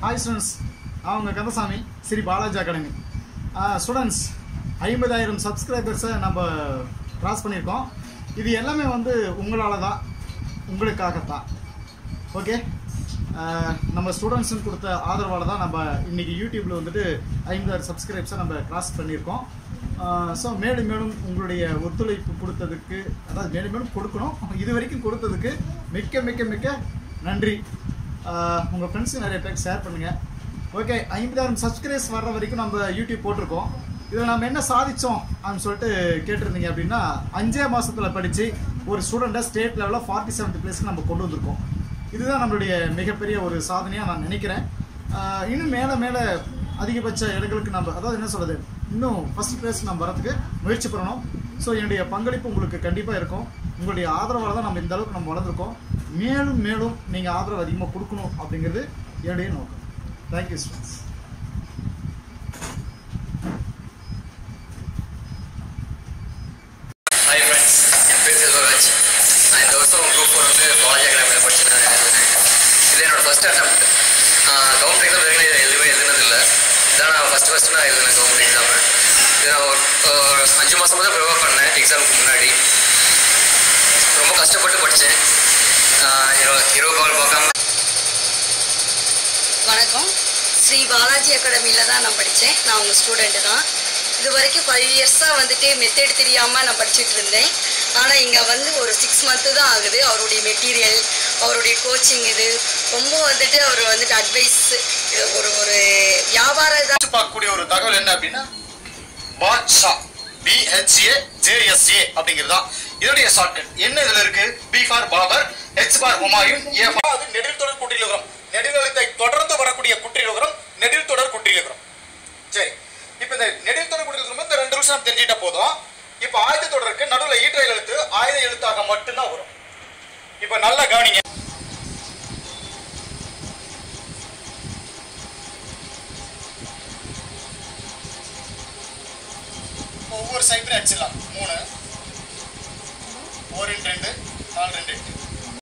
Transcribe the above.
Hi students, அவங்க Kandasamy, Sri Balaji academy. Students, 50,000 சப்ஸ்கிரைபர்ஸை நம்ம cross பண்ணியிருக்கோம். இது எல்லாமே வந்து உங்களால் தான், உங்களுக்காகத்தான். ஓகே, நம்ம ஸ்டூடெண்ட்ஸுன்னு கொடுத்த ஆதரவால் தான் நம்ம இன்றைக்கி யூடியூப்பில் வந்துட்டு 50,000 சப்ஸ்கிரைப்ஸை நம்ம கிராஸ் பண்ணியிருக்கோம். ஸோ மேலும் மேலும் உங்களுடைய ஒத்துழைப்பு கொடுத்ததுக்கு, அதாவது மேலும் மேலும் கொடுக்கணும், இது வரைக்கும் கொடுத்ததுக்கு மிக்க மிக்க மிக்க நன்றி. உங்கள் ஃப்ரெண்ட்ஸுக்கு நிறைய பேருக்கு ஷேர் பண்ணுங்கள். ஓகே, 50,000 சப்ஸ்கிரைபர்ஸ் வர்ற வரைக்கும் நம்ம யூடியூப் போட்டிருக்கோம். இதில் நம்ம என்ன சாதித்தோம் அப்படின்னு சொல்லிட்டு கேட்டிருந்தீங்க அப்படின்னா, 5 மாதத்தில் படித்து ஒரு ஸ்டூடெண்ட்டை ஸ்டேட் லெவலில் 47th பிளேஸ்க்கு நம்ம கொண்டு வந்திருக்கோம். இதுதான் நம்மளுடைய மிகப்பெரிய ஒரு சாதனையாக நான் நினைக்கிறேன். இன்னும் மேலே மேலே அதிகபட்ச இடங்களுக்கு நம்ம, அதாவது என்ன சொல்கிறது, இன்னும் ஃபஸ்ட் பிளேஸ் நம்ம வரதுக்கு முயற்சி பண்ணணும். ஸோ என்னுடைய பங்களிப்பு உங்களுக்கு கண்டிப்பாக இருக்கும். உங்களுடைய ஆதரவால் தான் நம்ம இந்த அளவுக்கு நம்ம வளர்ந்துருக்கோம். மேலும் மேலும் நீங்கள் ஆதரவு அதிகமாக கொடுக்கணும் அப்படிங்கிறது என்னுடைய நோக்கம். Thank you students. ஹாய் ஃப்ரெண்ட்ஸ், என் பேர் செல்வராஜ். நான் இந்த வருஷம் குரூப் 4 வந்து பாலாஜி அகாடமியில் படிச்சு நான் எழுதுனேன். இது என்னோட ஃபஸ்ட் அட்டெம்ப்ட். கவர்மெண்ட் எக்ஸாம் வரைக்கும் எதுவுமே எழுதுனதில்லை. இதான் நான் ஃபஸ்ட்டு நான் எழுதுனேன் கவர்மெண்ட் எக்ஸாமு. இது நான் ஒரு 5 மாதம் தான் ப்ரிப்பேர் பண்ணேன் எக்ஸாமுக்கு முன்னாடி. ரொம்ப கஷ்டப்பட்டு படித்தேன். ஹீரோ கால் பார்க்காம. வணக்கம், ஸ்ரீ பாலாஜி அகாடமியில் தான் நான் படித்தேன். நான் உங்கள் ஸ்டூடெண்ட்டு தான். இது வரைக்கும் 5 இயர்ஸாக வந்துட்டு மெத்தட் தெரியாமல் நான் படிச்சுட்டு இருந்தேன். ஆனால் இங்கே வந்து ஒரு 6 மந்த்து தான் ஆகுது. அவருடைய மெட்டீரியல், அவருடைய கோச்சிங், இது ரொம்ப வந்துட்டு அவர் வந்துட்டு அட்வைஸ், இது ஒரு வியாபார பார்க்கக்கூடிய ஒரு தகவல் என்ன அப்படின்னா, பாட்ஷா, BHAJSA அப்படிங்கிறதா இதோடைய ஷார்ட்கட். என்ன இதில் இருக்கு? B for Babur, H for Humayun, A for அது நெடில் தொடர் குற்றியலுகரம். நெடிலெழுத்தை தொடர்ந்து வரக்கூடிய குற்றியலுகரம் நெடில் தொடர் குற்றியலுகரம். சரி, இப்போ இந்த நெடில் தொடர் குற்றியலுகரம் இந்த 2 விஷயம் தெரிஞ்சிட்டா போதும். இப்போ ஆயுத தொடருக்கு நடுவில் ஈற்றை எழுத்து ஆயுத எழுத்தாக மட்டும்தான் வரும். இப்போ நல்லா கவனிங்க. ஒவ்வொரு சைக்கிளும் அடிச்சிடலாம். 3 1 2 4 2 8.